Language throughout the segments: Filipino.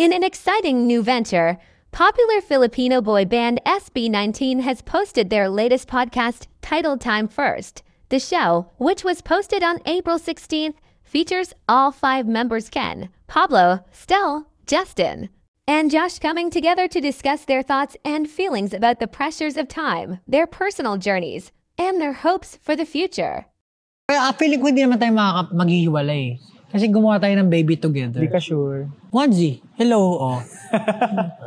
In an exciting new venture, popular Filipino boy band SB19 has posted their latest podcast titled Time First. The show, which was posted on April 16th, features all 5 members Ken, Pablo, Stel, Justin, and Josh coming together to discuss their thoughts and feelings about the pressures of time, their personal journeys, and their hopes for the future. Kaya feeling ko hindi naman tayo maghihiwalay. Kasi gumawa tayo ng baby together. Hindi ka sure. Wanzi, hello, oh.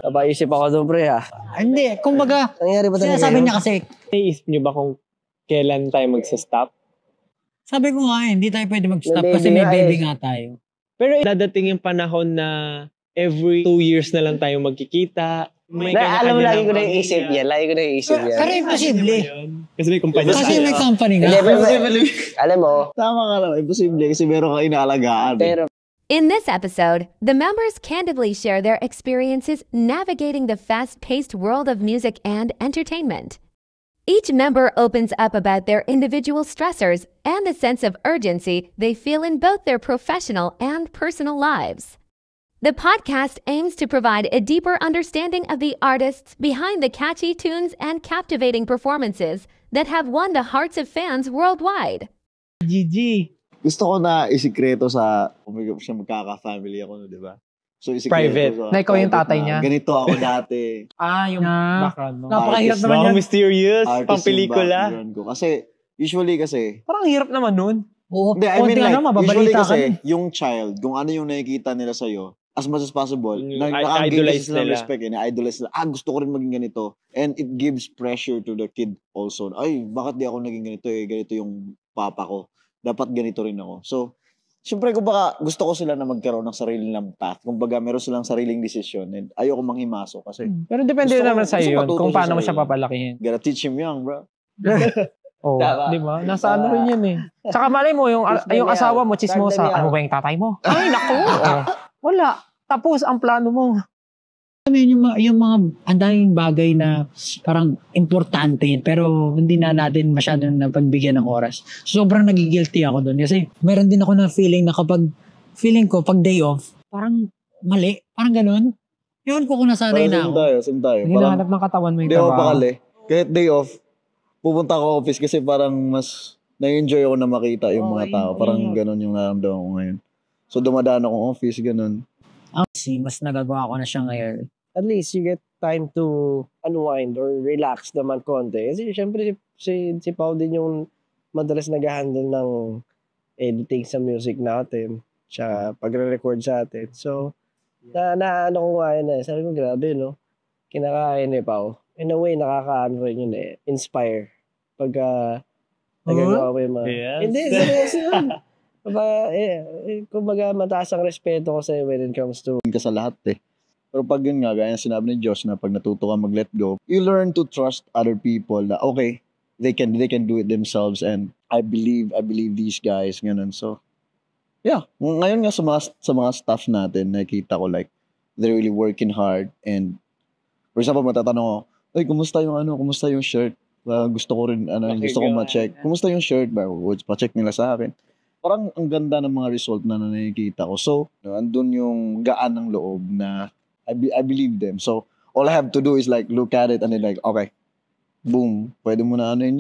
Napaisip ako doon, pre, ha? Hindi, kumbaga, Nangyari ba talaga sinasabi yun? niya kasi, Naisip niyo ba kung kailan tayo magsa-stop? sabi ko nga hindi tayo pwede mag-stop May kasi baby may nga baby eh. nga tayo. Pero dadating yung panahon na every 2 years na lang tayo magkikita. Alam mo, lagi ko na iisip yan. Lagi ko na iisip yan. Pero imposible. Kasi may kumpanya Kasi may company nga. Alam mo, Tama ka naman, imposible kasi meron kang inaalagaan. pero In this episode, the members candidly share their experiences navigating the fast-paced world of music and entertainment. Each member opens up about their individual stressors and the sense of urgency they feel in both their professional and personal lives. The podcast aims to provide a deeper understanding of the artists behind the catchy tunes and captivating performances that have won the hearts of fans worldwide. GG. Gusto ko na isikreto sa, siya magkaka-family ako, di ba? So, isikreto Private. sa- Na ikaw yung private tatay na, niya? Ganito ako dati. Yung background mo. Napakahirap Artist naman Wow, yan. mysterious. Artist Pang yung pelikula. background ko. Kasi, usually kasi, Parang hirap naman nun. Oo, hindi, I konti mean like, ano, usually mababalita ka. kasi, yung child, kung ano yung nakikita nila sa'yo, as much as possible, I-idolize naka-gain sila ng nila. respect, na-idolize sila. Gusto ko rin maging ganito. And it gives pressure to the kid also. Ay, bakit di ako naging ganito eh? Ganito yung papa ko. Dapat ganito rin ako. So, siyempre, kumbaga, gusto ko sila na magkaroon ng sarili ng path. Kumbaga, meron silang sariling desisyon. And ayoko manghimaso kasi, Pero depende Gusto ko- naman sa'yo gusto yun, matuto kung siya paano mo sa'yo. siya papalakihin. gotta teach him young, bro. Oo, Tama. di ba? Nasa ano rin yun eh. Tsaka malay mo, yung asawa mo, chismosa. Tandem yan. Ano ba yung tatay mo? Ay, naku! Oo. Wala. Tapos, ang plano mo. Yung mga ang daming bagay na parang importante yun, pero hindi na natin masyadong napagbigyan ng oras. Sobrang nagigilty ako doon kasi meron din ako na feeling na kapag feeling ko pag day off, parang mali, parang ganun. Yun ko kung nasanay na ako. Same tayo. Parang, Hinahanap ng katawan mo yung hindi ako trabaho. pakali. Kahit day off, pupunta ako office kasi parang mas na-enjoy ako na makita yung mga tao. Parang ganun yung naramdaman ko ngayon. So dumadaan ako office, ganun. Kasi mas nagagawa ko na siya ngayon. at least you get time to unwind or relax naman konti. Kasi syempre si Pao din yung madalas nag-handle ng editing sa music natin. Siya pagre-record sa atin. So, ano ko nga yun eh. Sabi ko, grabe, no? Kinakain ni Pao. In a way, nakakaano rin yun eh. Inspire. Pagka nagagawa mo yung mga... Yes. Hindi, seryoso yun. Kumbaga, mataas ang respeto ko sa'yo when it comes to... Ka sa lahat eh. Pero pag yun nga, gaya ng sinabi ni Josh na pag natuto ka mag-let go, you learn to trust other people na okay, they can do it themselves and I believe these guys, ganun. So, yeah. Ngayon nga sa mga staff natin, nakikita ko like, they're really working hard and for example, matatanong ko, ay, kumusta yung shirt? Gusto ko rin, gusto ko ma-check. Kumusta yung shirt? Pa-check nila sa akin. Parang ang ganda ng mga result na nakikita ko. So, andun yung gaan ng loob na I believe them. So, all I have to do is like, look at it and then like, okay, boom, pwede mo na ano yun.